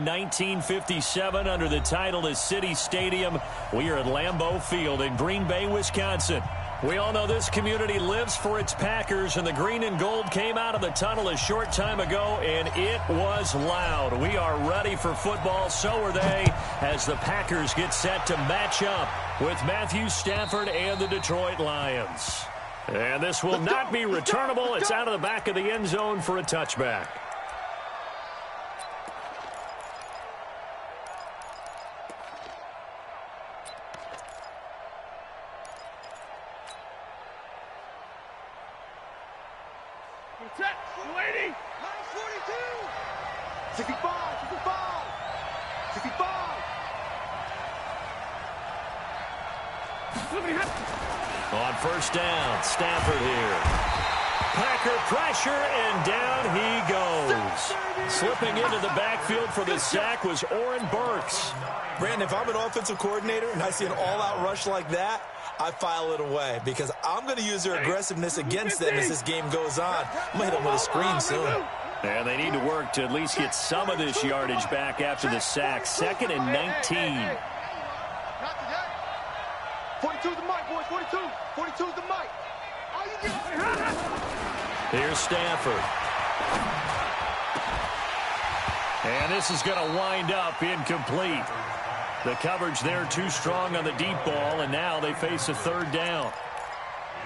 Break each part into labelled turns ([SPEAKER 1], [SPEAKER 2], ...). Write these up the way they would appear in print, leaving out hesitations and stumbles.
[SPEAKER 1] 1957 under the title of City Stadium. We are at Lambeau Field in Green Bay, Wisconsin. We all know this community lives for its Packers, and the green and gold came out of the tunnel a short time ago, and it was loud. We are ready for football, so are they, as the Packers get set to match up with Matthew Stafford and the Detroit Lions. And this will not be returnable. It's out of the back of the end zone for a touchback.
[SPEAKER 2] Lady. 65.
[SPEAKER 1] On first down, Stafford here. Packer pressure, and down he goes. Slipping into the backfield for the sack was Oren Burks.
[SPEAKER 3] Brandon, if I'm an offensive coordinator and I see an all-out rush like that, I file it away because I'm going to use their aggressiveness against them as this game goes on. I'm going to hit them with a screen soon.
[SPEAKER 1] And they need to work to at least get some of this yardage back after the sack. 2nd and 19.
[SPEAKER 2] 42's the mic, boys. 42's the mic.
[SPEAKER 1] Here's Stafford. And this is going to wind up incomplete. The coverage there too strong on the deep ball, and now they face a 3rd down.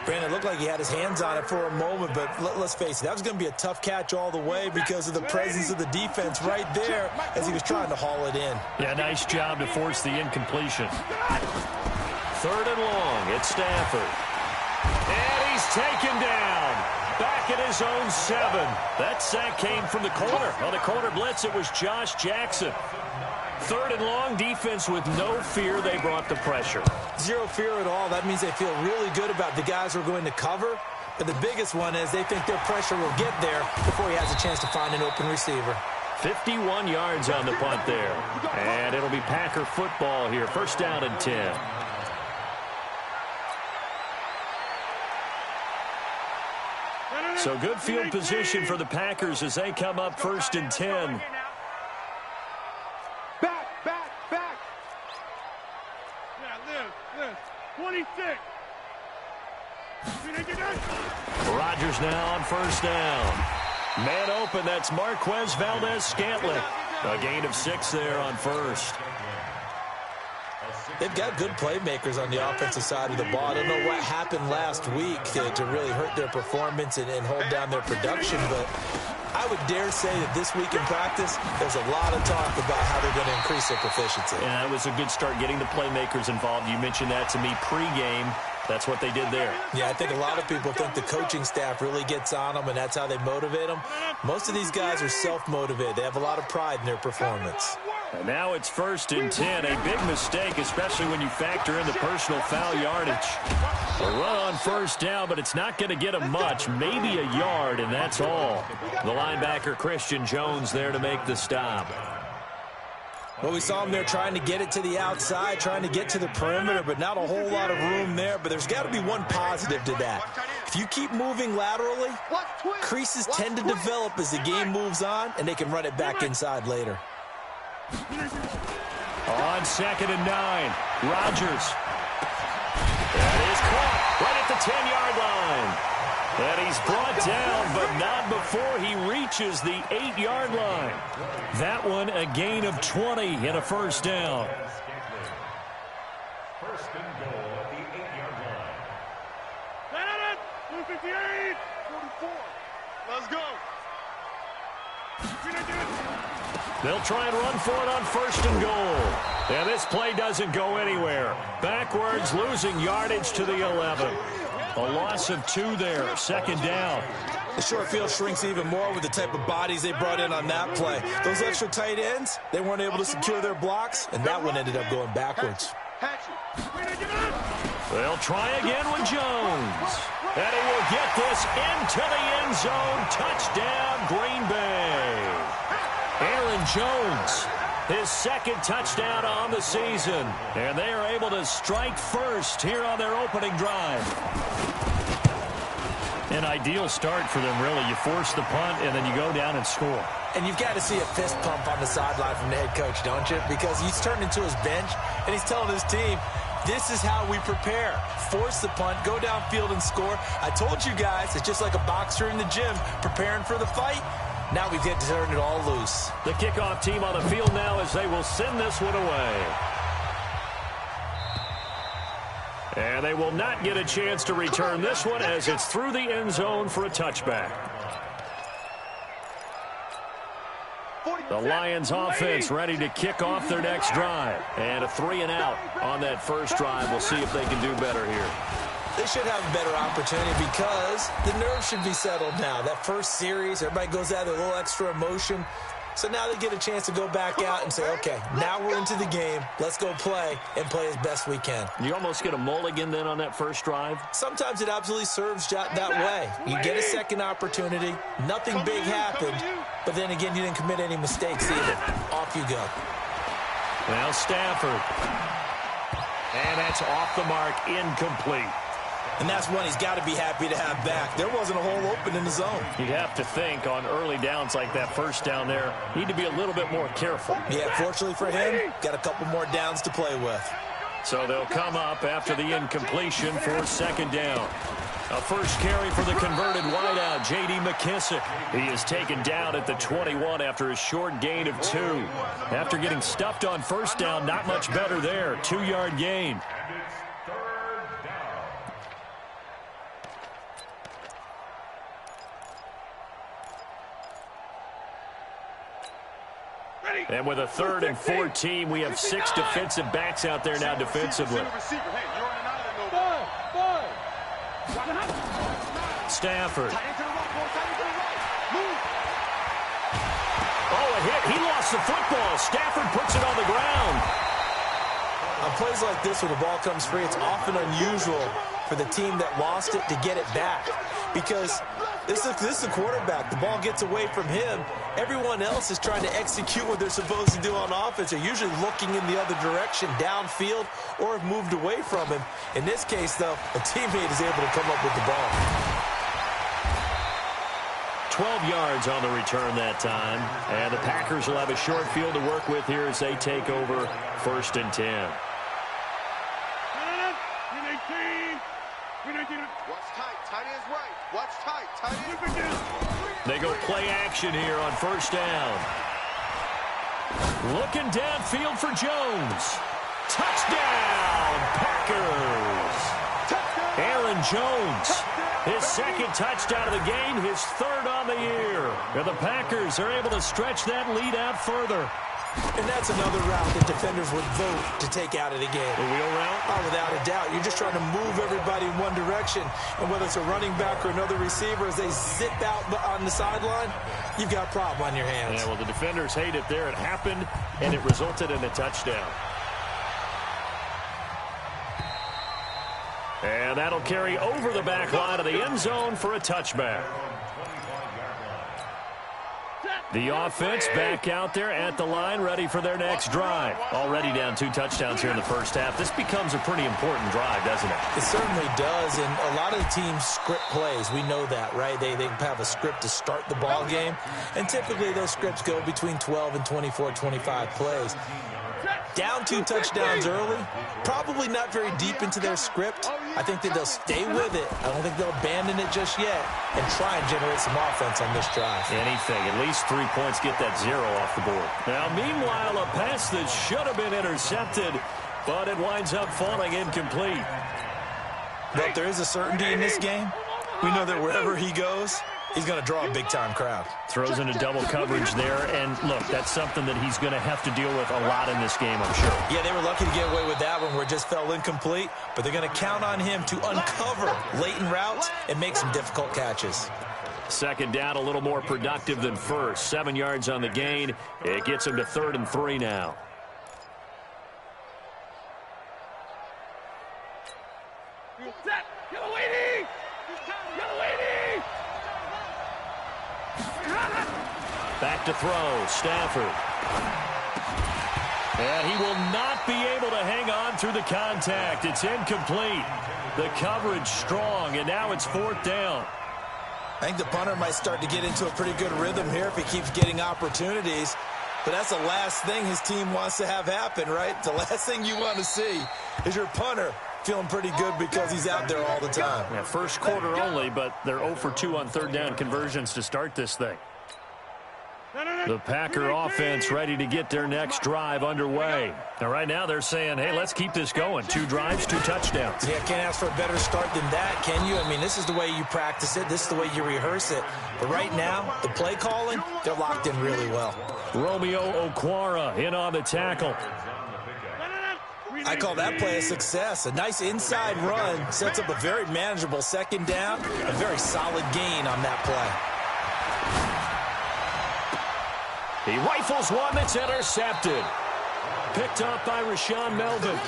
[SPEAKER 3] Brandon, it looked like he had his hands on it for a moment, but let's face it, that was going to be a tough catch all the way because of the presence of the defense right there as he was trying to haul it in.
[SPEAKER 1] Yeah, nice job to force the incompletion. 3rd and long, it's Stafford. And he's taken down. Back at his own 7. That sack came from the corner. On the corner blitz, it was Josh Jackson. 3rd and long, defense with no fear. They brought the pressure.
[SPEAKER 3] Zero fear at all. That means they feel really good about the guys who are going to cover. But the biggest one is they think their pressure will get there before he has a chance to find an open receiver.
[SPEAKER 1] 51 yards on the punt there. And it'll be Packer football here. 1st down and 10. So good field position for the Packers as they come up 1st and 10.
[SPEAKER 2] Back. Yeah, live. 26.
[SPEAKER 1] Rodgers now on 1st down. Man open, that's Marquez Valdez-Scantling. A gain of 6 there on 1st.
[SPEAKER 3] They've got good playmakers on the offensive side of the ball. I don't know what happened last week to really hurt their performance and hold down their production, but I would dare say that this week in practice, there's a lot of talk about how they're going to increase their proficiency.
[SPEAKER 1] Yeah, that was a good start getting the playmakers involved. You mentioned that to me pregame. That's what they did there.
[SPEAKER 3] Yeah, I think a lot of people think the coaching staff really gets on them, and that's how they motivate them. Most of these guys are self-motivated. They have a lot of pride in their performance.
[SPEAKER 1] And now it's 1st and 10. A big mistake, especially when you factor in the personal foul yardage. A run on 1st down, but it's not going to get them much. Maybe a yard, and that's all. The linebacker, Christian Jones, there to make the stop.
[SPEAKER 3] Well, we saw him there trying to get it to the outside, trying to get to the perimeter, but not a whole lot of room there. But there's got to be one positive to that. If you keep moving laterally, creases tend to develop as the game moves on, and they can run it back inside later.
[SPEAKER 1] On 2nd and 9, Rodgers. That is caught right at the 10-yard line. And he's brought down, but not before he reaches the 8-yard line. That one a gain of 20 and a 1st down.
[SPEAKER 4] 1st and goal at the 8-yard line.
[SPEAKER 2] 258. 44. Let's go.
[SPEAKER 1] They'll try and run for it on 1st and goal. And this play doesn't go anywhere. Backwards, losing yardage to the 11. A loss of 2 there. 2nd down.
[SPEAKER 3] The short field shrinks even more with the type of bodies they brought in on that play. Those extra tight ends, they weren't able to secure their blocks, and that one ended up going backwards.
[SPEAKER 1] They'll try again with Jones. And he will get this into the end zone. Touchdown, Green Bay. Aaron Jones, his 2nd touchdown on the season. And they are able to strike first here on their opening drive. An ideal start for them, really. You force the punt, and then you go down and score.
[SPEAKER 3] And you've got to see a fist pump on the sideline from the head coach, don't you? Because he's turned into his bench, and he's telling his team, this is how we prepare. Force the punt, go downfield and score. I told you guys, it's just like a boxer in the gym preparing for the fight. Now we get to turn it all loose.
[SPEAKER 1] The kickoff team on the field now as they will send this one away. And they will not get a chance to return this one as it's through the end zone for a touchback. The Lions offense ready to kick off their next drive. And a 3-and-out on that first drive. We'll see if they can do better here.
[SPEAKER 3] They should have a better opportunity because the nerves should be settled now. That first series, everybody goes out with a little extra emotion. So now they get a chance to go back out and say, okay, now we're into the game. Let's go play and play as best we can.
[SPEAKER 1] You almost get a mulligan then on that first drive?
[SPEAKER 3] Sometimes it absolutely serves that way. You get a second opportunity. Nothing big happened. But then again, you didn't commit any mistakes either. Off you go.
[SPEAKER 1] Now Stafford. And that's off the mark, incomplete.
[SPEAKER 3] And that's one he's got to be happy to have back. There wasn't a hole open in the zone.
[SPEAKER 1] You'd have to think on early downs like that first down there, need to be a little bit more careful.
[SPEAKER 3] Yeah, fortunately for him, got a couple more downs to play with.
[SPEAKER 1] So they'll come up after the incompletion for second down. A first carry for the converted wideout, J.D. McKissick. He is taken down at the 21 after a short gain of 2. After getting stuffed on first down, not much better there. 2-yard gain. And with a 3rd and 14, we have 6 defensive backs out there now defensively. Stafford. Oh, a hit. He lost the football. Stafford puts it on the ground.
[SPEAKER 3] On plays like this where the ball comes free, it's often unusual for the team that lost it to get it back. Because this is a quarterback. The ball gets away from him. Everyone else is trying to execute what they're supposed to do on offense. They're usually looking in the other direction, downfield, or have moved away from him. In this case, though, a teammate is able to come up with the ball.
[SPEAKER 1] 12 yards on the return that time. And the Packers will have a short field to work with here as they take over 1st and 10. They go play action here on first down. Looking downfield for Jones. Touchdown, Packers. Aaron Jones, his 2nd touchdown of the game, his 3rd on the year. And the Packers are able to stretch that lead out further.
[SPEAKER 3] And that's another route that defenders would vote to take out of the game.
[SPEAKER 1] The wheel route?
[SPEAKER 3] Oh, without a doubt. You're just trying to move everybody in one direction. And whether it's a running back or another receiver, as they zip out on the sideline, you've got a problem on your hands.
[SPEAKER 1] Yeah, well, the defenders hate it there. It happened, and it resulted in a touchdown. And that'll carry over the back line of the end zone for a touchback. The offense back out there at the line, ready for their next drive. Already down 2 touchdowns here in the first half. This becomes a pretty important drive, doesn't it?
[SPEAKER 3] It certainly does, and a lot of the teams script plays. We know that, right? They have a script to start the ball game, and typically those scripts go between 12 and 24, 25 plays. Down 2 touchdowns early, probably not very deep into their script. I think that they'll stay with it. I don't think they'll abandon it just yet and try and generate some offense on this drive.
[SPEAKER 1] Anything. At least 3 points, get that 0 off the board. Now, meanwhile, a pass that should have been intercepted, but it winds up falling incomplete.
[SPEAKER 3] But if there is a certainty in this game, we know that wherever he goes, he's going to draw a big-time crowd.
[SPEAKER 1] Throws into double coverage there, and look, that's something that he's going to have to deal with a lot in this game, I'm sure.
[SPEAKER 3] Yeah, they were lucky to get away with that one where it just fell incomplete, but they're going to count on him to uncover latent routes and make some difficult catches.
[SPEAKER 1] Second down, a little more productive than first. 7 yards on the gain. It gets him to 3rd and 3 now. Back to throw, Stafford. And he will not be able to hang on through the contact. It's incomplete. The coverage strong, and now it's 4th down.
[SPEAKER 3] I think the punter might start to get into a pretty good rhythm here if he keeps getting opportunities. But that's the last thing his team wants to have happen, right? The last thing you want to see is your punter feeling pretty good because he's out there all the time.
[SPEAKER 1] Yeah, first quarter only, but they're 0 for 2 on third down conversions to start this thing. The Packer offense ready to get their next drive underway. Now, right now they're saying, hey, let's keep this going. 2 drives, 2 touchdowns.
[SPEAKER 3] Yeah, can't ask for a better start than that, can you? I mean, this is the way you practice it. This is the way you rehearse it. But right now, the play calling, they're locked in really well.
[SPEAKER 1] Romeo Okwara in on the tackle.
[SPEAKER 3] I call that play a success. A nice inside run sets up a very manageable second down. A very solid gain on that play.
[SPEAKER 1] He rifles one that's intercepted. Picked up by Rashawn Melvin.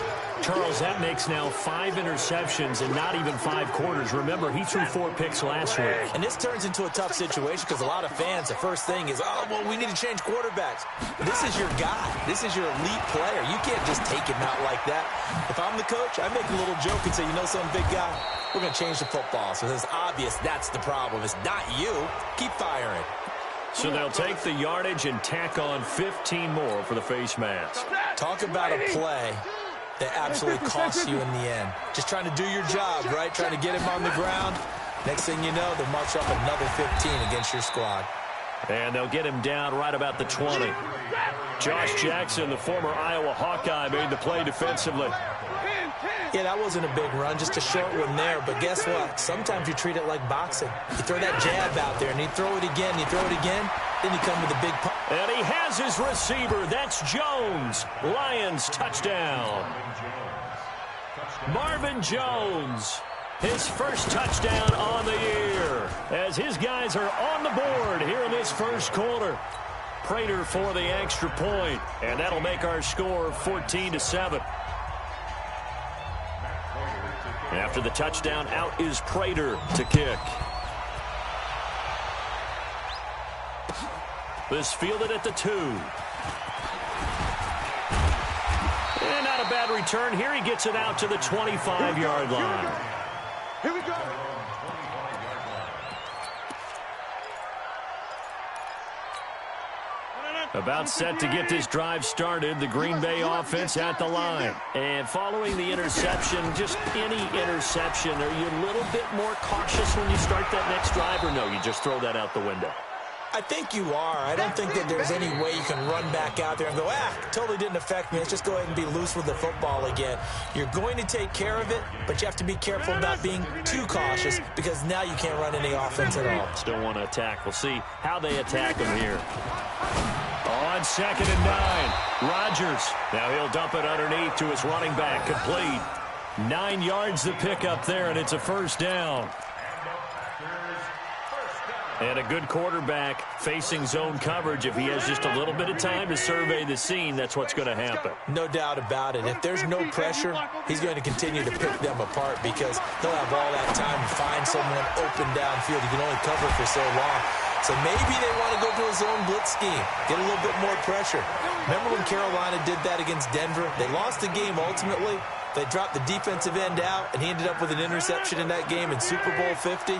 [SPEAKER 1] Charles, that makes now 5 interceptions in not even 5 quarters. Remember, he threw 4 picks last week.
[SPEAKER 3] And this turns into a tough situation because a lot of fans, the first thing is, oh, well, we need to change quarterbacks. This is your guy. This is your elite player. You can't just take him out like that. If I'm the coach, I make a little joke and say, you know something, big guy? We're going to change the football. So it's obvious that's the problem. It's not you. Keep firing.
[SPEAKER 1] So they'll take the yardage and tack on 15 more for the face mask.
[SPEAKER 3] Talk about a play that absolutely costs you in the end. Just trying to do your job, right? Trying to get him on the ground. Next thing you know, they'll march up another 15 against your squad.
[SPEAKER 1] And they'll get him down right about the 20. Josh Jackson, the former Iowa Hawkeye, made the play defensively.
[SPEAKER 3] Yeah, that wasn't a big run, just a short one there. But guess what? Sometimes you treat it like boxing. You throw that jab out there, and you throw it again, you throw it again, then you come with a big pump.
[SPEAKER 1] And he has his receiver. That's Jones. Lions touchdown. Marvin Jones, his first touchdown on the year, as his guys are on the board here in this first quarter. Prater for the extra point, and that'll make our score 14-7. After the touchdown, out is Prater to kick. This fielded at the 2. And not a bad return here. He gets it out to the 25-yard line.
[SPEAKER 2] Here we go.
[SPEAKER 1] About set to get this drive started, the Green Bay offense at the line. And following the interception, just any interception, are you a little bit more cautious when you start that next drive, or no, you just throw that out the window?
[SPEAKER 3] I think you are. I don't think that there's any way you can run back out there and go, totally didn't affect me. Let's just go ahead and be loose with the football again. You're going to take care of it, but you have to be careful about being too cautious because now you can't run any offense at all.
[SPEAKER 1] Still want to attack. We'll see how they attack him here. On 2nd and 9, Rodgers. Now he'll dump it underneath to his running back. Complete. 9 yards to pick up there, and it's a first down. And a good quarterback facing zone coverage. If he has just a little bit of time to survey the scene, that's what's going to happen.
[SPEAKER 3] No doubt about it. If there's no pressure, he's going to continue to pick them apart because he'll have all that time to find someone open downfield. He can only cover for so long. So maybe they want to go to a zone blitz scheme, get a little bit more pressure. Remember when Carolina did that against Denver? They lost the game ultimately. They dropped the defensive end out, and he ended up with an interception in that game in Super Bowl 50.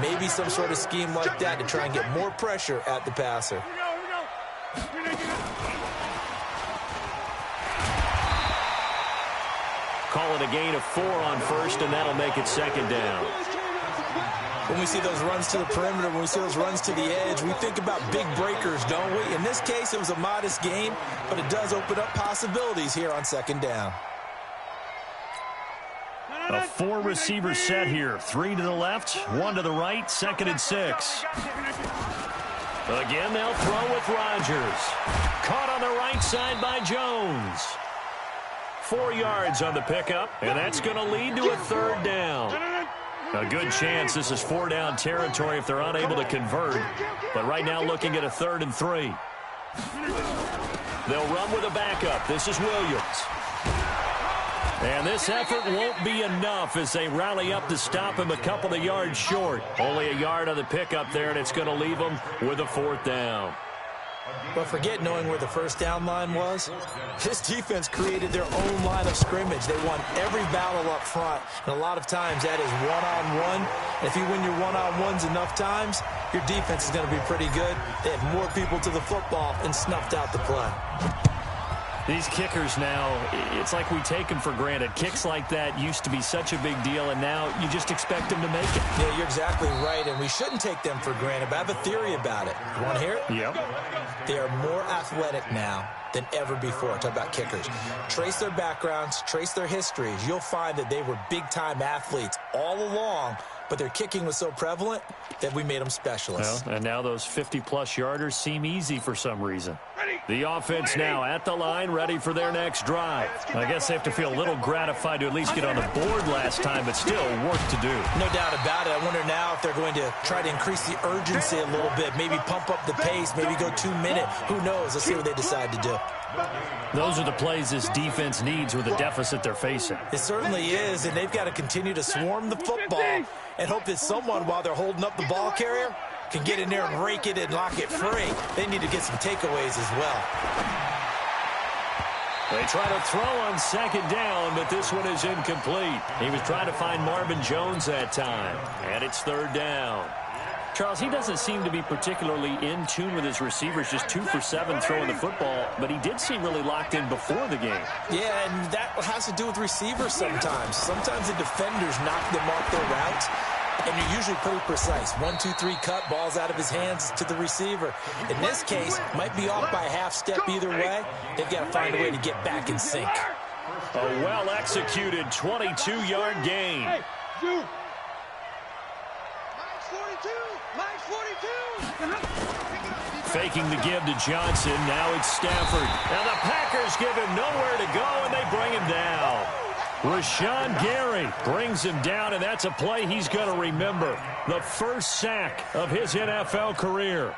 [SPEAKER 3] Maybe some sort of scheme like that to try and get more pressure at the passer.
[SPEAKER 1] Call it a gain of 4 on first, and that'll make it 2nd down.
[SPEAKER 3] When we see those runs to the perimeter, when we see those runs to the edge, we think about big breakers, don't we? In this case, it was a modest gain, but it does open up possibilities here on 2nd down.
[SPEAKER 1] A 4-receiver set here. 3 to the left, 1 to the right, 2nd and 6. Again, they'll throw with Rodgers. Caught on the right side by Jones. 4 yards on the pickup, and that's going to lead to a 3rd down. A good chance this is 4-down territory if they're unable to convert. But right now looking at a 3rd and 3. They'll run with a backup. This is Williams. And this effort won't be enough as they rally up to stop him a couple of yards short. Only a yard on the pickup there, and it's going to leave them with a 4th down.
[SPEAKER 3] But forget knowing where the first down line was. This defense created their own line of scrimmage. They won every battle up front, and a lot of times that is one-on-one. And if you win your one-on-ones enough times, your defense is going to be pretty good. They have more people to the football and snuffed out the play.
[SPEAKER 1] These kickers now, it's like we take them for granted. Kicks like that used to be such a big deal, and now you just expect them to make it.
[SPEAKER 3] Yeah, you're exactly right, and we shouldn't take them for granted, but I have a theory about it. You want to hear it?
[SPEAKER 1] Yep.
[SPEAKER 3] They are more athletic now than ever before. Talk about kickers. Trace their backgrounds, trace their histories. You'll find that they were big-time athletes all along, but their kicking was so prevalent that we made them specialists.
[SPEAKER 1] Well, and now those 50-plus yarders seem easy for some reason. The offense now at the line, ready for their next drive. I guess they have to feel a little gratified to at least get on the board last time, but still work to do.
[SPEAKER 3] No doubt about it. I wonder now if they're going to try to increase the urgency a little bit, maybe pump up the pace, maybe go 2-minute. Who knows? Let's see what they decide to do.
[SPEAKER 1] Those are the plays this defense needs with the deficit they're facing.
[SPEAKER 3] It certainly is, and they've got to continue to swarm the football and hope that someone, while they're holding up the ball carrier, can get in there and rake it and lock it free. They need to get some takeaways as well.
[SPEAKER 1] They try to throw on second down, but this one is incomplete. He was trying to find Marvin Jones that time, and it's third down. Charles, he doesn't seem to be particularly in tune with his receivers, just 2 for 7 throwing the football, but he did seem really locked in before the game.
[SPEAKER 3] Yeah, and that has to do with receivers sometimes. Sometimes the defenders knock them off their routes, and you're usually pretty precise. 1, 2, 3 cut, balls out of his hands to the receiver. In this case, might be off by a half step either way. They've got to find a way to get back in sync.
[SPEAKER 1] A well-executed 22-yard gain.
[SPEAKER 2] Hey, you. Mike's 42.
[SPEAKER 1] Faking the give to Johnson. Now it's Stafford. And the Packers give him nowhere to go, and they bring him down. Rashawn Gary brings him down, and that's a play he's going to remember. The first sack of his NFL career.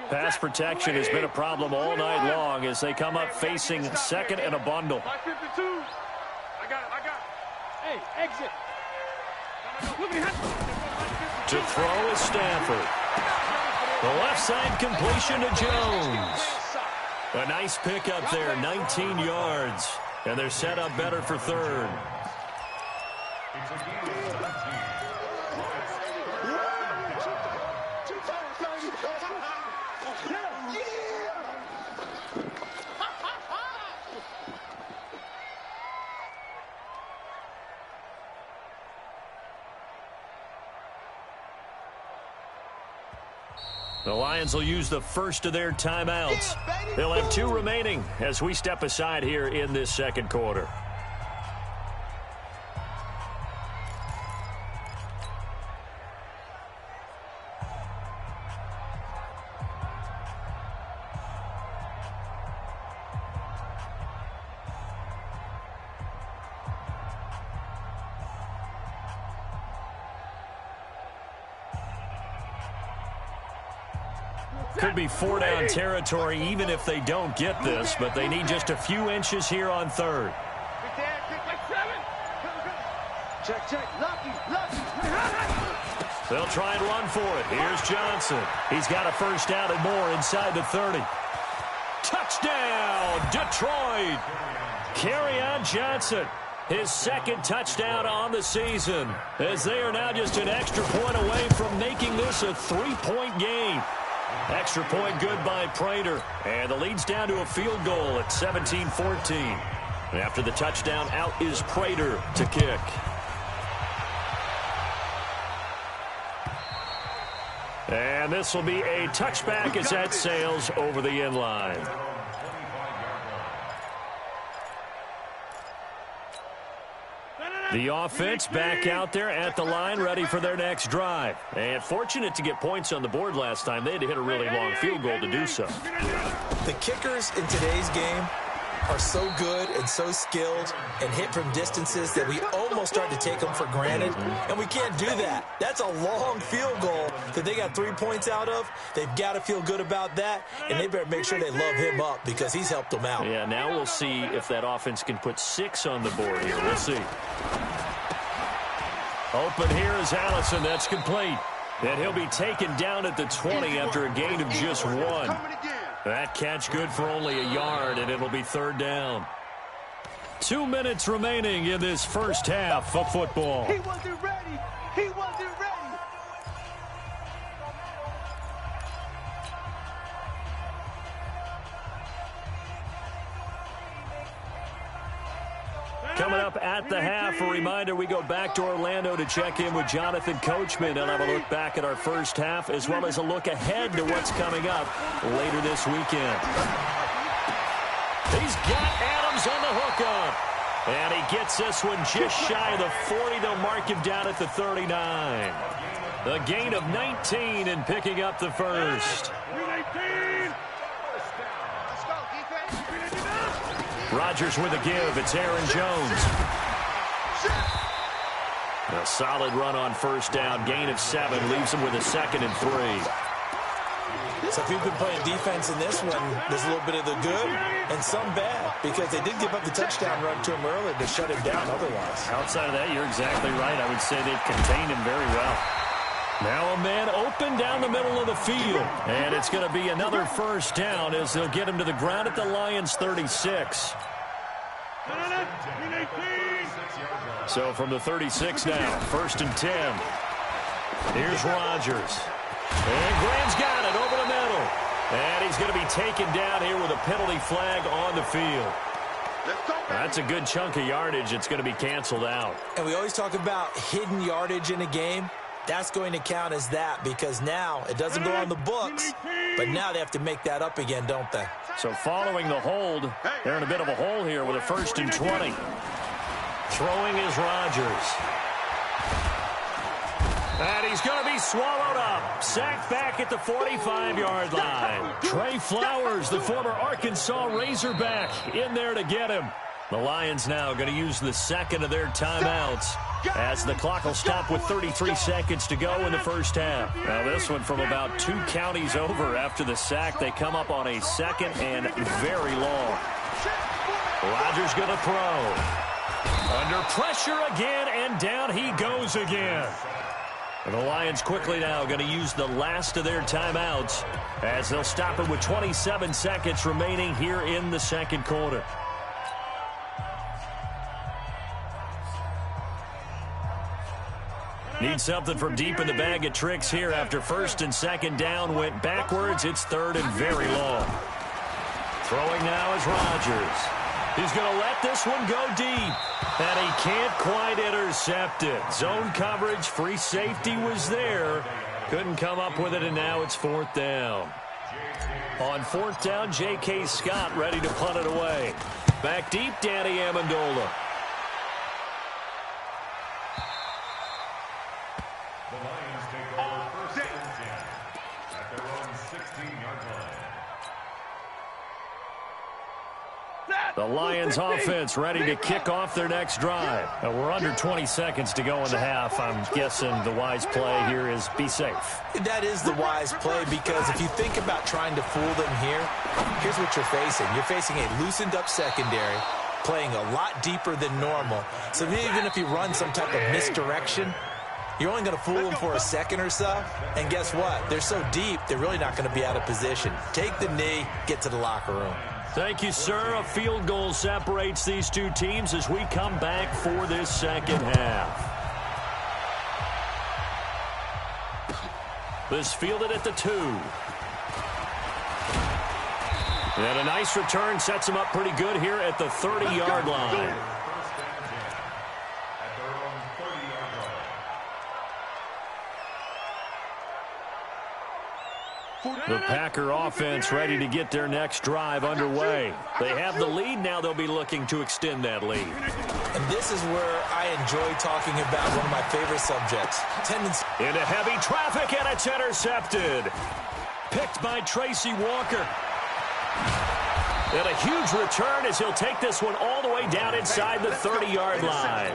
[SPEAKER 1] Pass protection has been a problem all night long as they come up facing second and a bundle.
[SPEAKER 2] 52. I got it. Hey, exit.
[SPEAKER 1] To throw is Stafford. The left side completion to Jones. A nice pickup there, 19 yards. And they're set up better for third. The Lions will use the first of their timeouts. They'll have 2 remaining as we step aside here in this second quarter. Could be 4-down territory even if they don't get this, but they need just a few inches here on third.
[SPEAKER 2] Check. Lucky.
[SPEAKER 1] They'll try and run for it. Here's Johnson. He's got a first down and more inside the 30. Touchdown, Detroit. Kerryon Johnson, his second touchdown on the season, as they are now just an extra point away from making this a 3-point game. Extra point good by Prater, and the lead's down to a field goal at 17-14. After the touchdown, out is Prater to kick. And this will be a touchback as that sails over the end line. The offense back out there at the line, ready for their next drive. And fortunate to get points on the board last time. They had to hit a really long field goal to do so.
[SPEAKER 3] The kickers in today's game are so good and so skilled and hit from distances that we almost start to take them for granted, and we can't do that. That's a long field goal that they got 3 points out of. They've got to feel good about that, and they better make sure they love him up because he's helped them out.
[SPEAKER 1] Yeah, now we'll see if that offense can put 6 on the board here. We'll see. Open here is Allison. That's complete. And he'll be taken down at the 20 after a gain of just 1. That catch good for only a yard, and it'll be 3rd down. 2 minutes remaining in this first half of football.
[SPEAKER 2] He wasn't ready. He wasn't ready.
[SPEAKER 1] Coming up at the half, a reminder, we go back to Orlando to check in with Jonathan Coachman and have a look back at our first half as well as a look ahead to what's coming up later this weekend. He's got Adams on the hookup. And he gets this one just shy of the 40. They'll mark him down at the 39. The gain of 19 and picking up the first. Rodgers with a give. It's Aaron Jones. A solid run on first down. Gain of 7. Leaves him with a 2nd and 3.
[SPEAKER 3] So if you've been playing defense in this one, there's a little bit of the good and some bad because they did give up the touchdown run to him earlier to shut him down otherwise.
[SPEAKER 1] Outside of that, you're exactly right. I would say they've contained him very well. Now a man open down the middle of the field. And it's going to be another first down as they'll get him to the ground at the Lions' 36. So from the 36 now, 1st and 10. Here's Rodgers. And Graham's got it over the middle. And he's going to be taken down here with a penalty flag on the field. That's a good chunk of yardage. It's going to be canceled out.
[SPEAKER 3] And we always talk about hidden yardage in a game. That's going to count as that because now it doesn't go on the books, but now they have to make that up again, don't they?
[SPEAKER 1] So following the hold, they're in a bit of a hole here with a 1st and 20. Throwing is Rodgers. And he's going to be swallowed up. Sacked back at the 45-yard line. Trey Flowers, the former Arkansas Razorback, in there to get him. The Lions now going to use the 2nd of their timeouts as the clock will stop with 33 seconds to go in the first half. Now this one from about 2 counties over after the sack. They come up on a 2nd and very long. Rodgers going to throw. Under pressure again, and down he goes again. And the Lions quickly now going to use the last of their timeouts as they'll stop it with 27 seconds remaining here in the 2nd quarter. Need something from deep in the bag of tricks here after 1st and 2nd down went backwards. It's 3rd and very long. Throwing now is Rodgers. He's going to let this one go deep. And he can't quite intercept it. Zone coverage, free safety was there. Couldn't come up with it, and now it's 4th down. On 4th down, J.K. Scott ready to punt it away. Back deep, Danny Amendola.
[SPEAKER 4] The Lions take over 1st and 10 at their own 16-yard line.
[SPEAKER 1] The Lions offense ready to kick off their next drive. We're under 20 seconds to go in the half. I'm guessing the wise play here is be safe.
[SPEAKER 3] That is the wise play because if you think about trying to fool them here, here's what you're facing. You're facing a loosened up secondary, playing a lot deeper than normal. So even if you run some type of misdirection, you're only going to fool them for a second or so. And guess what? They're so deep, they're really not going to be out of position. Take the knee, get to the locker room.
[SPEAKER 1] Thank you, sir. A field goal separates these two teams as we come back for this 2nd half. This fielded at the 2. And a nice return sets him up pretty good here at the 30-yard line. The Packer offense ready to get their next drive underway. They have the lead. Now they'll be looking to extend that lead.
[SPEAKER 3] And this is where I enjoy talking about one of my favorite subjects.
[SPEAKER 1] Into heavy traffic, and it's intercepted. Picked by Tracy Walker. And a huge return as he'll take this one all the way down inside the 30-yard line.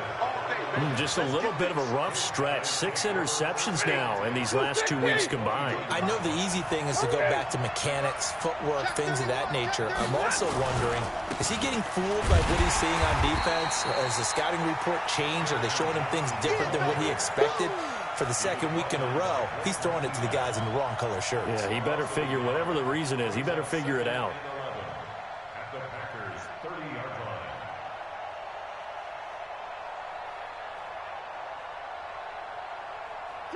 [SPEAKER 1] Just a little bit of a rough stretch. 6 interceptions now in these last 2 weeks combined.
[SPEAKER 3] I know the easy thing is to go back to mechanics, footwork, things of that nature. I'm also wondering, is he getting fooled by what he's seeing on defense? Has the scouting report changed? Are they showing him things different than what he expected? For the second week in a row, he's throwing it to the guys in the wrong color shirts.
[SPEAKER 1] Yeah, he better figure, whatever the reason is, he better figure it out.
[SPEAKER 4] At the Packers' 30-yard line.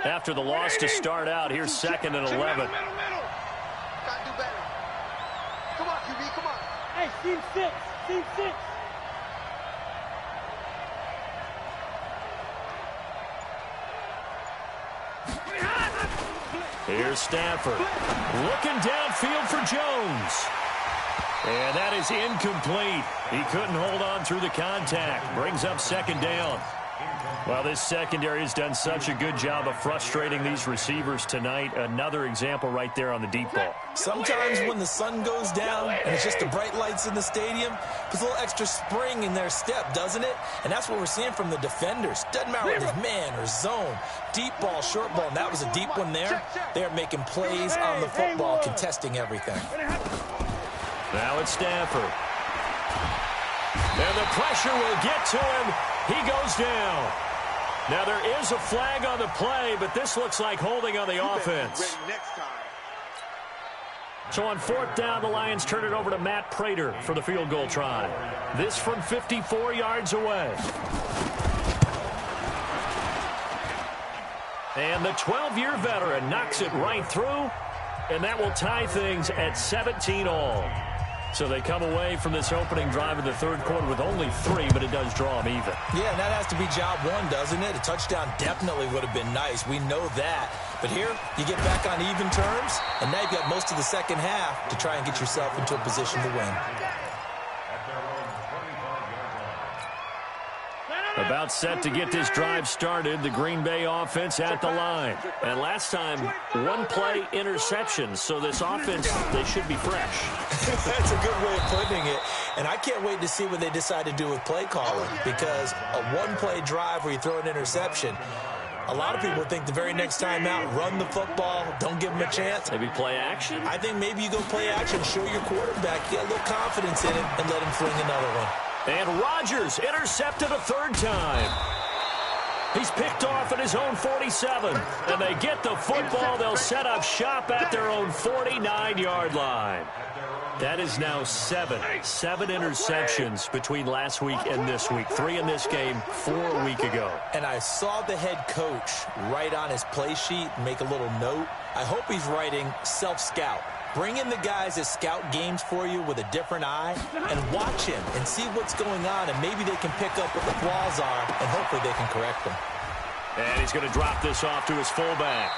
[SPEAKER 1] After the loss to start out, here's 2nd and 11.
[SPEAKER 2] Middle. Gotta do better. Come on, QB, come on.
[SPEAKER 5] Hey, team 6, team 6.
[SPEAKER 1] Here's Stafford. Looking downfield for Jones. And that is incomplete. He couldn't hold on through the contact. Brings up 2nd down. Well, this secondary has done such a good job of frustrating these receivers tonight. Another example right there on the deep ball.
[SPEAKER 3] Sometimes when the sun goes down and it's just the bright lights in the stadium, puts a little extra spring in their step, doesn't it? And that's what we're seeing from the defenders. Doesn't matter whether it's man or zone, deep ball, short ball, and that was a deep one there. They're making plays on the football, contesting everything.
[SPEAKER 1] Now it's Stafford. And the pressure will get to him. He goes down. Now there is a flag on the play, but this looks like holding on the offense. So on 4th down, the Lions turn it over to Matt Prater for the field goal try. This from 54 yards away. And the 12-year veteran knocks it right through, and that will tie things at 17 all. So they come away from this opening drive in the 3rd quarter with only 3, but it does draw them even.
[SPEAKER 3] Yeah, and that has to be job 1, doesn't it? A touchdown definitely would have been nice. We know that. But here, you get back on even terms, and now you've got most of the second half to try and get yourself into a position to win.
[SPEAKER 1] About set to get this drive started, the Green Bay offense at the line. And last time, 1-play interception, so this offense, they should be fresh.
[SPEAKER 3] That's a good way of putting it. And I can't wait to see what they decide to do with play calling, because a 1-play drive where you throw an interception, a lot of people think the very next time out, run the football, don't give them a chance.
[SPEAKER 1] Maybe play action?
[SPEAKER 3] I think maybe you go play action, show your quarterback, get a little confidence in it, and let him fling another one.
[SPEAKER 1] And Rodgers intercepted a 3rd time. He's picked off at his own 47. And they get the football. They'll set up shop at their own 49-yard line. That is now 7 interceptions between last week and this week. 3 in this game, 4 a week ago.
[SPEAKER 3] And I saw the head coach write on his play sheet, make a little note. I hope he's writing self-scout. Bring in the guys that scout games for you with a different eye and watch him and see what's going on, and maybe they can pick up what the flaws are, and hopefully they can correct them.
[SPEAKER 1] And he's going to drop this off to his fullback.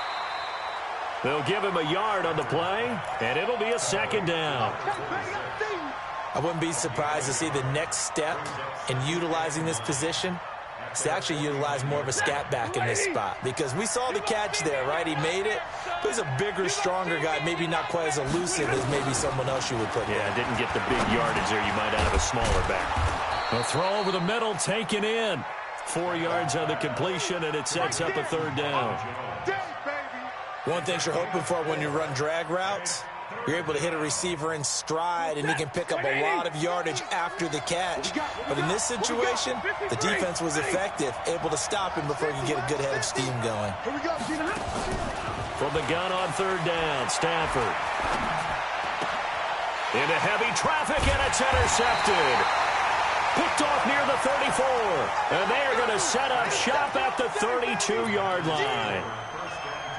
[SPEAKER 1] They'll give him a yard on the play, and it'll be a 2nd down.
[SPEAKER 3] I wouldn't be surprised to see the next step in utilizing this position is to actually utilize more of a scat back in this spot, because we saw the catch there, right? He made it. But he's a bigger, stronger guy, maybe not quite as elusive as maybe someone else you would put there.
[SPEAKER 1] Yeah, didn't get the big yardage there. You might have a smaller back. A throw over the middle, taken in. 4 yards on the completion, and it sets up a 3rd down.
[SPEAKER 3] One thing you're hoping for when you run drag routes, you're able to hit a receiver in stride, and he can pick up a lot of yardage after the catch. But in this situation, the defense was effective, able to stop him before he could get a good head of steam going.
[SPEAKER 1] From the gun on 3rd down, Stafford. Into heavy traffic, and it's intercepted. Picked off near the 34. And they are going to set up shop at the 32-yard line.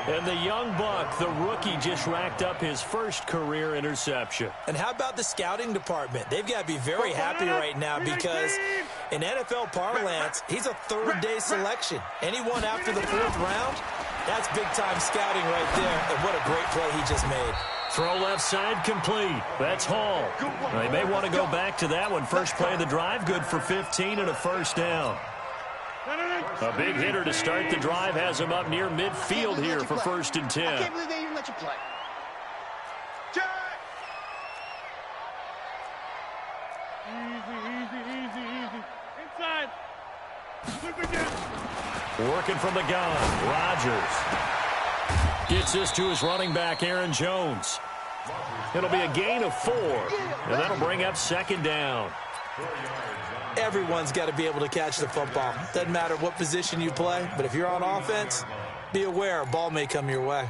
[SPEAKER 1] And the young buck, the rookie, just racked up his first career interception.
[SPEAKER 3] And how about the scouting department? They've got to be very happy right now, because in NFL parlance, he's a 3rd-day selection. Anyone after the 4th round, that's big-time scouting right there. And what a great play he just made.
[SPEAKER 1] Throw left side complete. That's Hall. They may want to go back to that one. First play of the drive, good for 15 and a 1st down. A big hitter to start the drive has him up near midfield here for 1st and 10.
[SPEAKER 2] I can't believe they even let you play.
[SPEAKER 5] Easy. Inside.
[SPEAKER 1] Working from the gun, Rodgers. Gets this to his running back, Aaron Jones. It'll be a gain of 4, and that'll bring up second down.
[SPEAKER 3] Everyone's got to be able to catch the football. Doesn't matter what position you play, but if you're on offense, be aware a ball may come your way.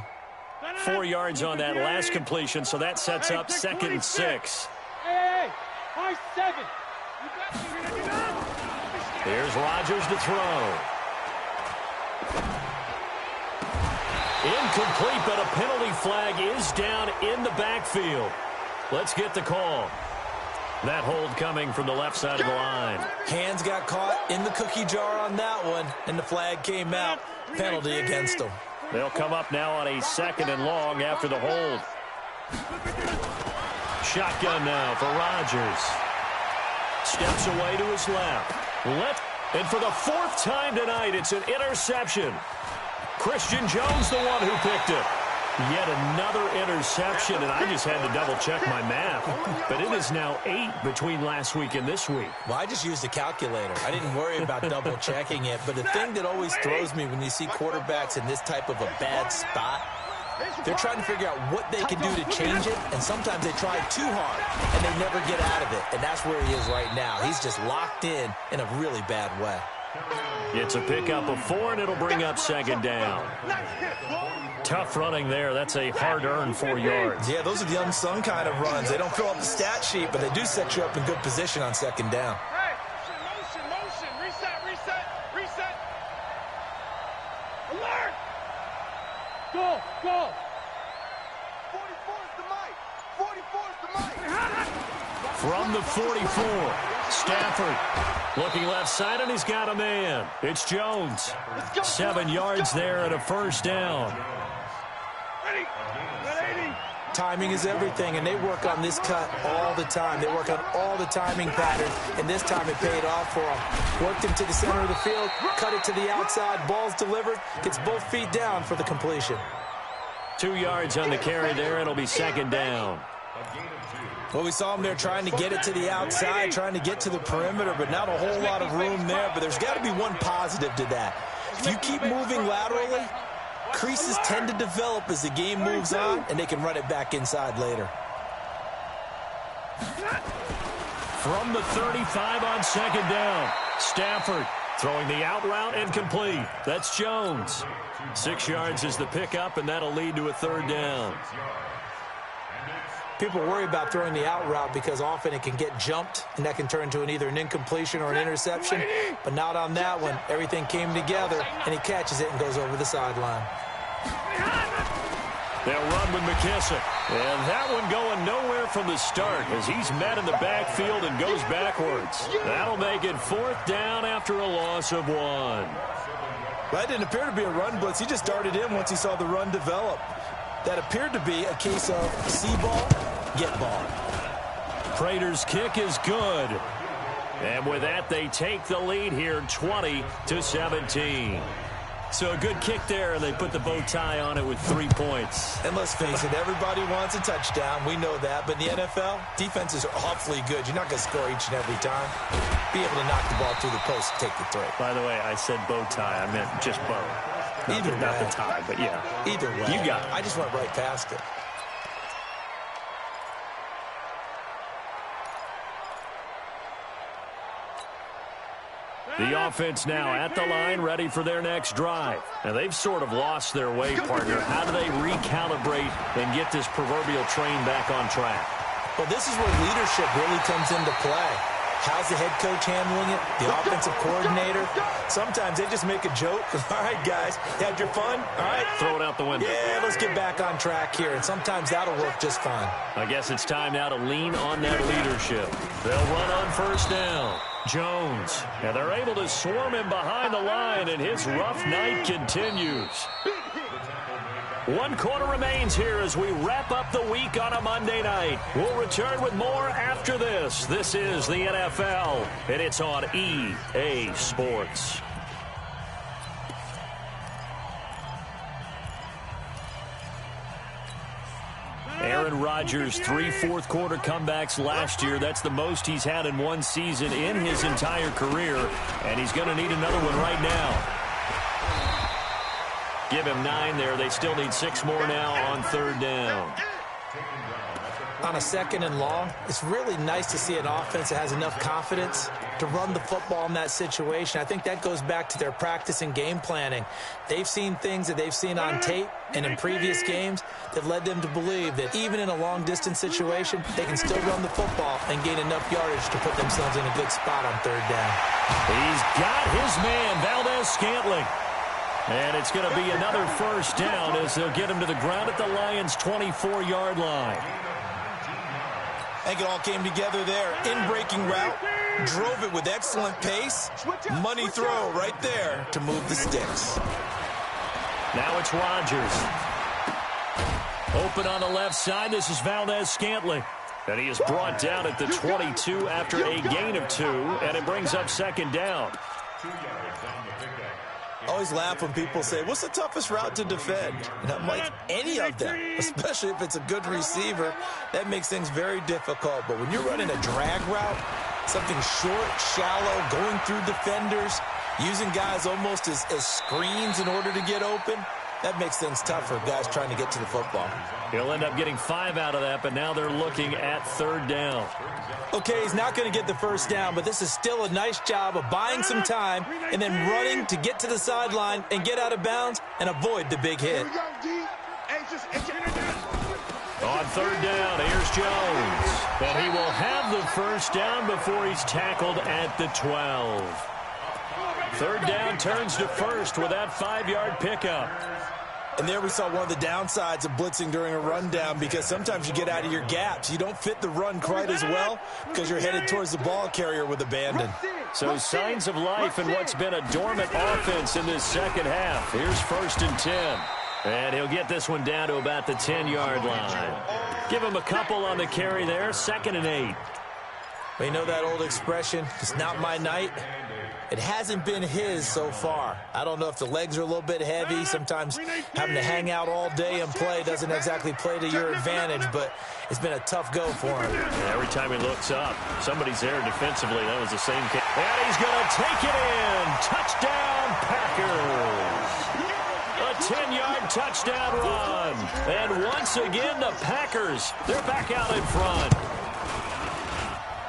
[SPEAKER 1] 4 yards on that last completion, so that sets up 2nd and 6.
[SPEAKER 5] Hey, 7.
[SPEAKER 1] Here's Rodgers to throw. Incomplete, but a penalty flag is down in the backfield. Let's get the call. That hold coming from the left side of the line.
[SPEAKER 3] Hands got caught in the cookie jar on that one, and the flag came out. Penalty against them.
[SPEAKER 1] They'll come up now on a 2nd and long after the hold. Shotgun now for Rodgers. Steps away to his left. And for the 4th time tonight, it's an interception. Christian Jones, the one who picked it. Yet another interception, and I just had to double-check my math. But it is now 8 between last week and this week.
[SPEAKER 3] Well, I just used a calculator. I didn't worry about double-checking it. But the thing that always throws me when you see quarterbacks in this type of a bad spot, they're trying to figure out what they can do to change it, and sometimes they try too hard, and they never get out of it. And that's where he is right now. He's just locked in a really bad way.
[SPEAKER 1] It's a pickup of 4, and it'll bring up 2nd down. Tough running there. That's a hard-earned 4 yards.
[SPEAKER 3] Yeah, those are the unsung kind of runs. They don't fill up the stat sheet, but they do set you up in good position on 2nd down.
[SPEAKER 2] Motion. Reset. Alert!
[SPEAKER 5] Go.
[SPEAKER 2] 44's the mic.
[SPEAKER 1] From the 44, Stafford looking left side, and he's got a man. It's Jones. 7 yards there and a 1st down.
[SPEAKER 2] Ready.
[SPEAKER 3] Timing is everything, and they work on this cut all the time. They work on all the timing patterns, and this time it paid off for them. Worked him to the center of the field, cut it to the outside, ball's delivered, gets both feet down for the completion.
[SPEAKER 1] 2 yards on the carry there. It'll be 2nd down.
[SPEAKER 3] Well, we saw him there trying to get it to the outside, trying to get to the perimeter, but not a whole lot of room there. But there's got to be one positive to that. If you keep moving laterally, creases tend to develop as the game moves on, and they can run it back inside later.
[SPEAKER 1] From the 35 on 2nd down, Stafford throwing the out route and complete. That's Jones. 6 yards is the pickup, and that'll lead to a 3rd down.
[SPEAKER 3] People worry about throwing the out route because often it can get jumped, and that can turn into either an incompletion or an interception. But not on that one. Everything came together, and he catches it and goes over the sideline.
[SPEAKER 1] They'll run with McKissick. And that one going nowhere from the start as he's met in the backfield and goes backwards. That'll make it 4th down after a loss of 1.
[SPEAKER 3] That didn't appear to be a run blitz. He just darted in once he saw the run develop. That appeared to be a case of see ball, get ball.
[SPEAKER 1] Prater's kick is good. And with that, they take the lead here 20-17. So a good kick there, and they put the bow tie on it with 3 points.
[SPEAKER 3] And let's face it, everybody wants a touchdown. We know that. But in the NFL, defenses are awfully good. You're not going to score each and every time. Be able to knock the ball through the post and take the throw.
[SPEAKER 1] By the way, I said bow tie. I meant just bow. Not the tie, but yeah.
[SPEAKER 3] Either way.
[SPEAKER 1] You got it.
[SPEAKER 3] I just went right past it.
[SPEAKER 1] The offense now at the line, ready for their next drive. Now, they've sort of lost their way, partner. How do they recalibrate and get this proverbial train back on track?
[SPEAKER 3] Well, this is where leadership really comes into play. How's the head coach handling it? The offensive coordinator? Sometimes they just make a joke. All right, guys, you had your fun? All right.
[SPEAKER 1] Throw it out the window.
[SPEAKER 3] Yeah, let's get back on track here. And sometimes that'll work just fine.
[SPEAKER 1] I guess it's time now to lean on that leadership. They'll run on 1st down. Jones. And they're able to swarm him behind the line, and his rough night continues. 1 quarter remains here as we wrap up the week on a Monday night. We'll return with more after this. This is the NFL, and it's on EA Sports. Aaron Rodgers, 3 fourth-quarter comebacks last year. That's the most he's had in one season in his entire career, and he's going to need another one right now. Give him 9 there. They still need 6 more now on 3rd down.
[SPEAKER 3] On a 2nd and long, it's really nice to see an offense that has enough confidence to run the football in that situation. I think that goes back to their practice and game planning. They've seen things that they've seen on tape and in previous games that led them to believe that even in a long-distance situation, they can still run the football and gain enough yardage to put themselves in a good spot on 3rd down.
[SPEAKER 1] He's got his man, Valdez-Scantling. And it's going to be another 1st down as they'll get him to the ground at the Lions' 24-yard line.
[SPEAKER 3] I think it all came together there. In-breaking route, drove it with excellent pace. Money throw right there to move the sticks.
[SPEAKER 1] Now it's Rodgers. Open on the left side. This is Valdez-Scantling. And he is brought down at the 22 after a gain of 2, and it brings up 2nd down.
[SPEAKER 3] I always laugh when people say, what's the toughest route to defend? And I'm like, any of them, especially if it's a good receiver. That makes things very difficult. But when you're running a drag route, something short, shallow, going through defenders, using guys almost as screens in order to get open, that makes things tough for guys trying to get to the football.
[SPEAKER 1] He'll end up getting 5 out of that, but now they're looking at 3rd down.
[SPEAKER 3] Okay, he's not going to get the 1st down, but this is still a nice job of buying some time and then running to get to the sideline and get out of bounds and avoid the big hit.
[SPEAKER 1] On 3rd down, here's Jones. And he will have the 1st down before he's tackled at the 12. 3rd down turns to 1st with that 5-yard pickup.
[SPEAKER 3] And there we saw one of the downsides of blitzing during a rundown, because sometimes you get out of your gaps. You don't fit the run quite as well because you're headed towards the ball carrier with abandon.
[SPEAKER 1] So signs of life in what's been a dormant offense in this 2nd half. Here's 1st and 10. And he'll get this one down to about the 10-yard line. Give him a couple on the carry there. 2nd and 8.
[SPEAKER 3] Well, you know that old expression, it's not my night. It hasn't been his so far. I don't know if the legs are a little bit heavy. Sometimes having to hang out all day and play doesn't exactly play to your advantage, but it's been a tough go for him.
[SPEAKER 1] Yeah, every time he looks up, somebody's there defensively. That was the same case. And he's going to take it in. Touchdown, Packers. A 10-yard touchdown run. And once again, the Packers, they're back out in front.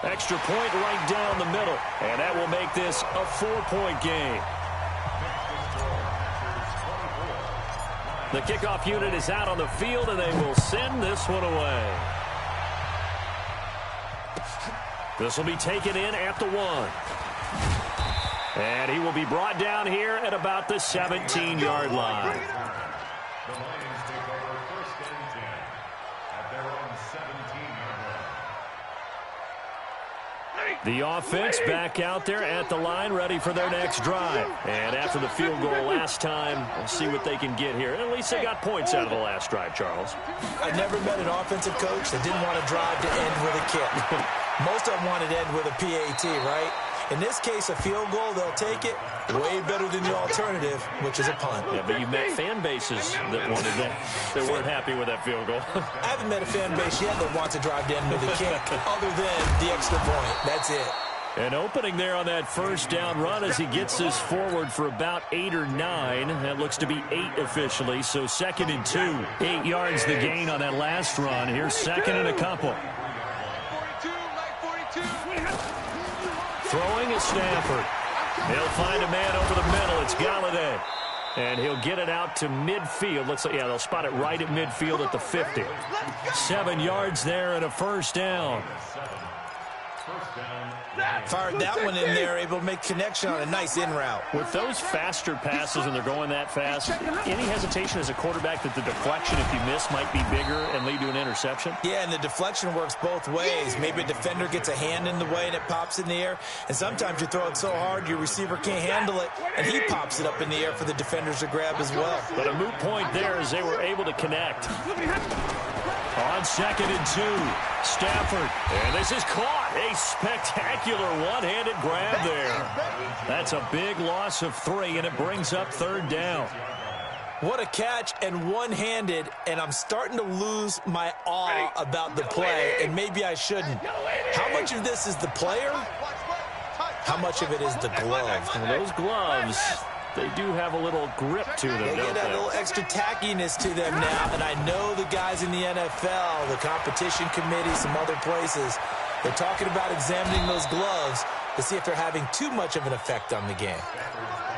[SPEAKER 1] Extra point right down the middle. And that will make this a 4-point game. The kickoff unit is out on the field, and they will send this one away. This will be taken in at the 1. And he will be brought down here at about the 17-yard line.
[SPEAKER 4] The Lions take over 1st and 10 at their own 17-yard line.
[SPEAKER 1] The offense back out there at the line, ready for their next drive. And after the field goal last time, we'll see what they can get here. At least they got points out of the last drive, Charles.
[SPEAKER 3] I never met an offensive coach that didn't want to drive to end with a kick. Most of them wanted to end with a PAT, right? In this case, a field goal, they'll take it. Way better than the alternative, which is a punt.
[SPEAKER 1] Yeah, but you've met fan bases that wanted that. They weren't happy with that field goal.
[SPEAKER 3] I haven't met a fan base yet that wants to drive to end with a kick, other than the extra point. That's it.
[SPEAKER 1] An opening there on that 1st down run as he gets this forward for about 8 or 9. That looks to be 8 officially, so 2nd and 2. 8 yards the gain on that last run. Here's 2nd and a couple. Throwing is Stafford. He'll find a man over the middle. It's Galladay. And he'll get it out to midfield. Looks like, yeah, they'll spot it right at midfield at the 50. 7 yards there and a 1st down.
[SPEAKER 3] Fired that one in there, able to make connection on a nice in route.
[SPEAKER 1] With those faster passes and they're going that fast, any hesitation as a quarterback that the deflection, if you miss, might be bigger and lead to an interception?
[SPEAKER 3] Yeah, and the deflection works both ways. Maybe a defender gets a hand in the way and it pops in the air. And sometimes you throw it so hard your receiver can't handle it, and he pops it up in the air for the defenders to grab as well.
[SPEAKER 1] But a moot point there as they were able to connect. On 2nd and 2, Stafford. And this is caught. A spectacular one-handed grab there. That's a big loss of 3, and it brings up 3rd down.
[SPEAKER 3] What a catch, and one-handed, and I'm starting to lose my awe about the play, and maybe I shouldn't. How much of this is the player? How much of it is the glove?
[SPEAKER 1] Well, those gloves, they do have a little grip to them,
[SPEAKER 3] They
[SPEAKER 1] don't
[SPEAKER 3] get a
[SPEAKER 1] they?
[SPEAKER 3] little extra tackiness to them now, and I know the guys in the NFL, the competition committee, some other places, they're talking about examining those gloves to see if they're having too much of an effect on the game.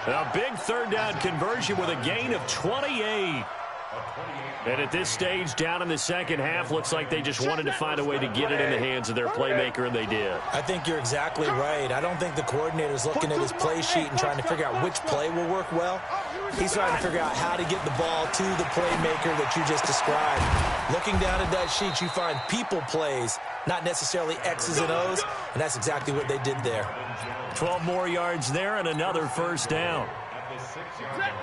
[SPEAKER 1] A big third down conversion with a gain of 28. And at this stage, down in the second half, looks like they just wanted to find a way to get it in the hands of their playmaker, and they did.
[SPEAKER 3] I think you're exactly right. I don't think the coordinator's looking at his play sheet and trying to figure out which play will work well. He's trying to figure out how to get the ball to the playmaker that you just described. Looking down at that sheet, you find people plays, not necessarily X's and O's, and that's exactly what they did there.
[SPEAKER 1] 12 more yards there and another first down.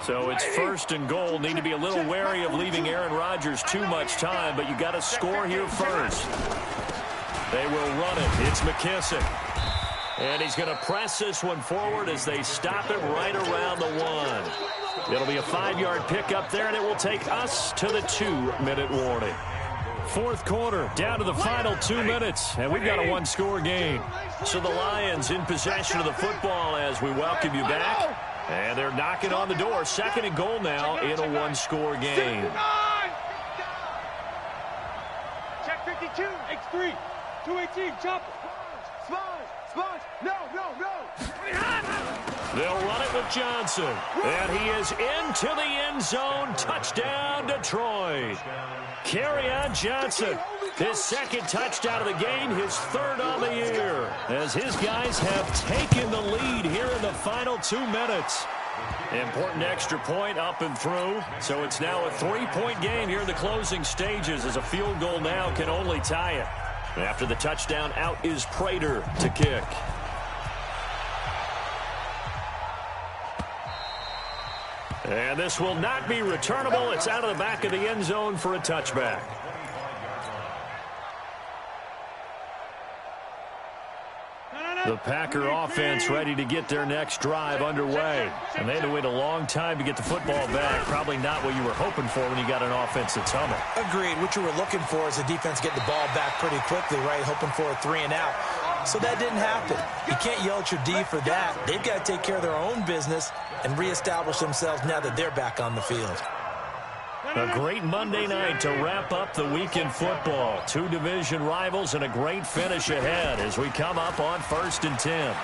[SPEAKER 1] So it's first and goal. Need to be a little wary of leaving Aaron Rodgers too much time, but you got to score here first. They will run it. It's McKissick. And he's going to press this one forward as they stop it right around the 1. It'll be a 5-yard pickup there, and it will take us to the 2-minute warning. Fourth quarter, down to the final 2 minutes, and we've got a one-score game. So the Lions in possession of the football as we welcome you back. And they're knocking on the door. Second and goal now in a one-score game.
[SPEAKER 5] Check 52. X3. 218. Chopper. Sponge. No.
[SPEAKER 1] They'll run it with Johnson. And he is into the end zone. Touchdown, Detroit. Kerryon Johnson. His second touchdown of the game, his third on the year, as his guys have taken the lead here in the final 2 minutes. Important extra point up and through, so it's now a 3-point game here in the closing stages, as a field goal now can only tie it. After the touchdown, out is Prater to kick. And this will not be returnable. It's out of the back of the end zone for a touchback. The Packer offense ready to get their next drive underway. And they had to wait a long time to get the football back. Probably not what you were hoping for when you got an offense that's humming.
[SPEAKER 3] Agreed. What you were looking for is the defense getting the ball back pretty quickly, right? Hoping for a 3 and out. So that didn't happen. You can't yell at your D for that. They've got to take care of their own business and reestablish themselves now that they're back on the field.
[SPEAKER 1] A great Monday night to wrap up the week in football. 2 division rivals and a great finish ahead as we come up on 1st and 10.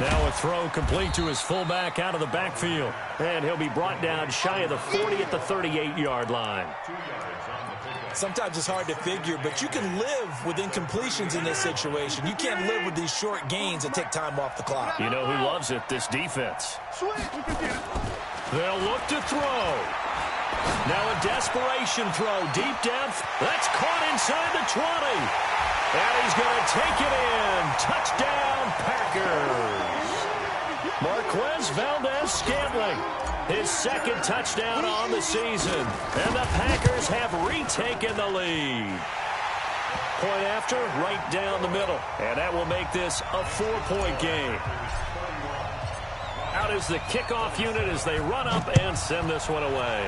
[SPEAKER 1] Now a throw complete to his fullback out of the backfield. And he'll be brought down shy of the 40 at the 38-yard line.
[SPEAKER 3] Sometimes it's hard to figure, but you can live with incompletions in this situation. You can't live with these short gains that take time off the clock.
[SPEAKER 1] You know who loves it? This defense. They'll look to throw. Now a desperation throw deep depth. That's caught inside the 20. And he's going to take it in. Touchdown, Packers. Marquez Valdez-Scantling, his second touchdown on the season. And the Packers have retaken the lead. Point after, right down the middle. And that will make this a 4-point game. Out is the kickoff unit as they run up and send this one away.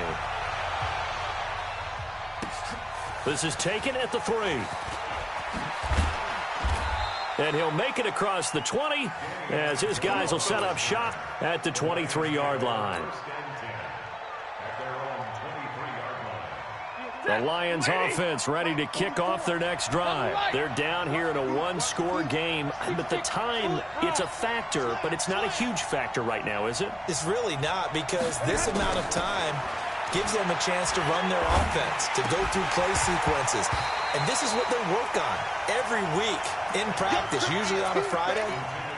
[SPEAKER 1] This is taken at the 3. And he'll make it across the 20 as his guys will set up shop at the 23-yard line. The Lions offense ready to kick off their next drive. They're down here in a one-score game. But the time, it's a factor, but it's not a huge factor right now, is it?
[SPEAKER 3] It's really not, because this amount of time gives them a chance to run their offense, to go through play sequences. And this is what they work on every week in practice, usually on a Friday.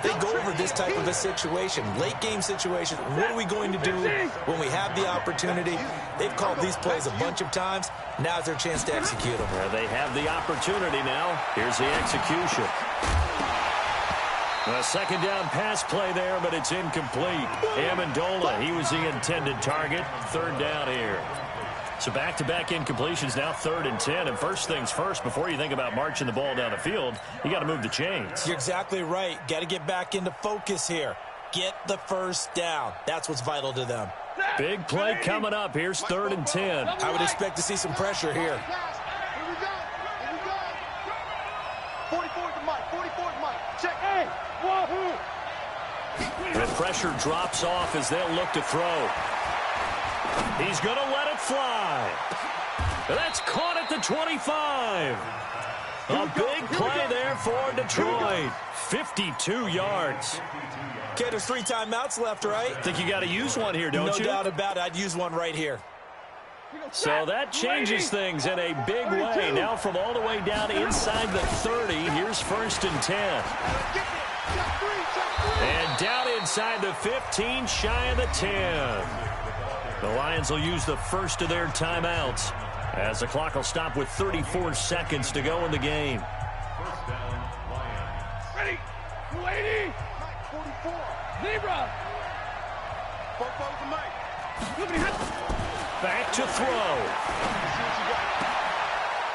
[SPEAKER 3] They go over this type of a situation, late game situation. What are we going to do when we have the opportunity? They've called these plays a bunch of times. Now's their chance to execute them.
[SPEAKER 1] Well, they have the opportunity now. Here's the execution. A second down pass play there, but it's incomplete. Amendola, he was the intended target. Third down here. So back-to-back incompletions, now 3rd and 10. And first things first, before you think about marching the ball down the field, you got to move the chains.
[SPEAKER 3] You're exactly right. Got to get back into focus here. Get the first down. That's what's vital to them.
[SPEAKER 1] Big play coming up. Here's 3rd and 10.
[SPEAKER 3] I would expect to see some pressure here.
[SPEAKER 2] Here we go. Here we go. 44 to Mike. 44 to Mike. Check.
[SPEAKER 5] Hey, wahoo!
[SPEAKER 1] The pressure drops off as they'll look to throw. He's going to let it fly. That's caught at the 25. A big play there for Detroit. 52 yards.
[SPEAKER 3] Okay, there's 3 timeouts left, right?
[SPEAKER 1] Think you got to use one here, don't you?
[SPEAKER 3] No doubt about it. I'd use one right here.
[SPEAKER 1] So that changes things in a big way. Now from all the way down inside the 30, here's 1st and 10. And down inside the 15, shy of the 10. The Lions will use the first of their timeouts as the clock will stop with 34 seconds to go in the game.
[SPEAKER 4] First down, Lions.
[SPEAKER 5] Ready, 280.
[SPEAKER 2] Mike, 44.
[SPEAKER 5] Zebra.
[SPEAKER 2] 4 to Mike.
[SPEAKER 1] Back to throw.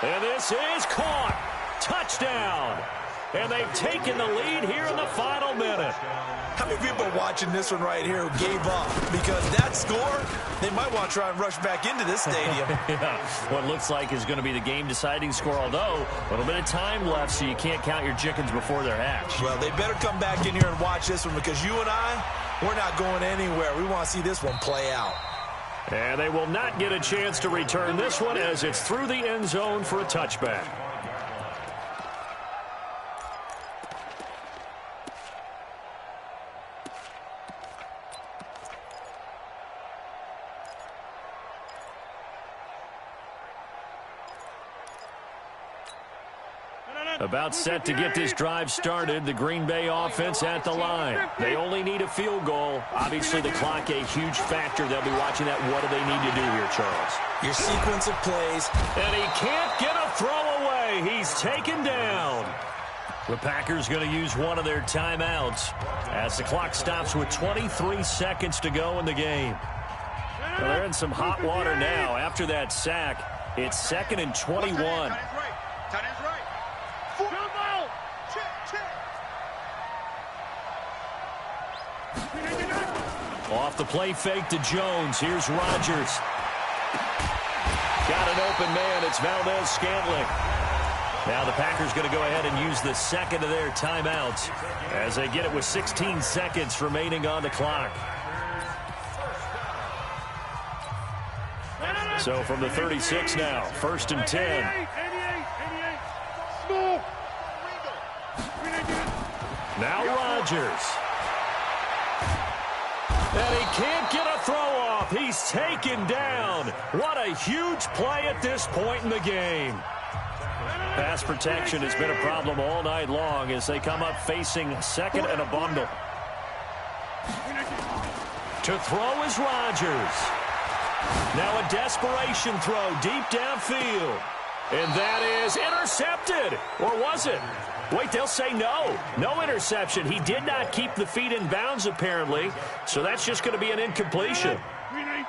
[SPEAKER 1] And this is caught. Touchdown. And they've taken the lead here in the final minute.
[SPEAKER 3] How many people are watching this one right here who gave up? Because that score, they might want to try and rush back into this stadium.
[SPEAKER 1] Yeah, what looks like is going to be the game-deciding score, although a little bit of time left, so you can't count your chickens before they're hatched.
[SPEAKER 3] Well, they better come back in here and watch this one because you and I, we're not going anywhere. We want to see this one play out.
[SPEAKER 1] And they will not get a chance to return this one as it's through the end zone for a touchback. About set to get this drive started, the Green Bay offense at the line. They only need a field goal. Obviously, the clock a huge factor. They'll be watching that. What do they need to do here, Charles?
[SPEAKER 3] Your sequence of plays.
[SPEAKER 1] And he can't get a throw away. He's taken down. The Packers going to use one of their timeouts as the clock stops with 23 seconds to go in the game. Well, they're in some hot water now. After that sack, it's 2nd and 21.
[SPEAKER 2] Tight end's right.
[SPEAKER 1] Off the play fake to Jones. Here's Rodgers. Got an open man. It's Valdez-Scantling. Now the Packers going to go ahead and use the second of their timeouts as they get it with 16 seconds remaining on the clock. So from the 36 now, 1st and 10. Now Rodgers. And he can't get a throw off. He's taken down. What a huge play at this point in the game. Pass protection has been a problem all night long as they come up facing 2nd and a bundle. To throw is Rodgers. Now a desperation throw deep downfield. And that is intercepted. Or was it? Wait, they'll say no. No interception. He did not keep the feet in bounds, apparently. So that's just going to be an incompletion.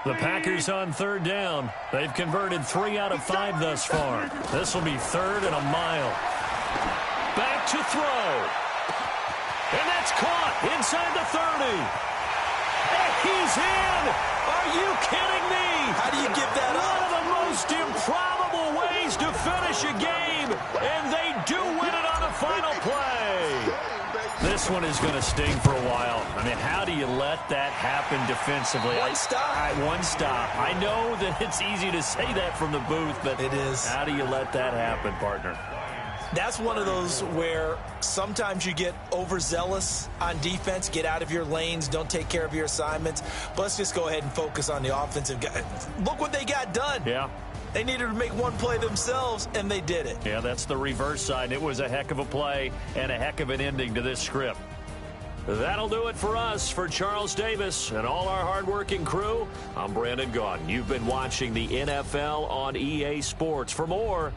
[SPEAKER 1] The Packers on 3rd down. They've converted 3 out of 5 thus far. This will be 3rd and a mile. Back to throw. And that's caught inside the 30. And he's in. Are you kidding me?
[SPEAKER 3] How do you give that up?
[SPEAKER 1] One of the most improbable ways to finish a game. And they do win it on the final play. This one is going to sting for a while. I mean, how do you let that happen defensively?
[SPEAKER 3] One stop.
[SPEAKER 1] One stop. I know that it's easy to say that from the booth, but
[SPEAKER 3] it is.
[SPEAKER 1] How do you let that happen, partner?
[SPEAKER 3] That's one of those where sometimes you get overzealous on defense, get out of your lanes, don't take care of your assignments. But let's just go ahead and focus on the offensive guy. Look what they got done.
[SPEAKER 1] Yeah.
[SPEAKER 3] They needed to make one play themselves, and they did it.
[SPEAKER 1] Yeah, that's the reverse side. It was a heck of a play and a heck of an ending to this script. That'll do it for us. For Charles Davis and all our hardworking crew, I'm Brandon Gaudin. You've been watching the NFL on EA Sports. For more,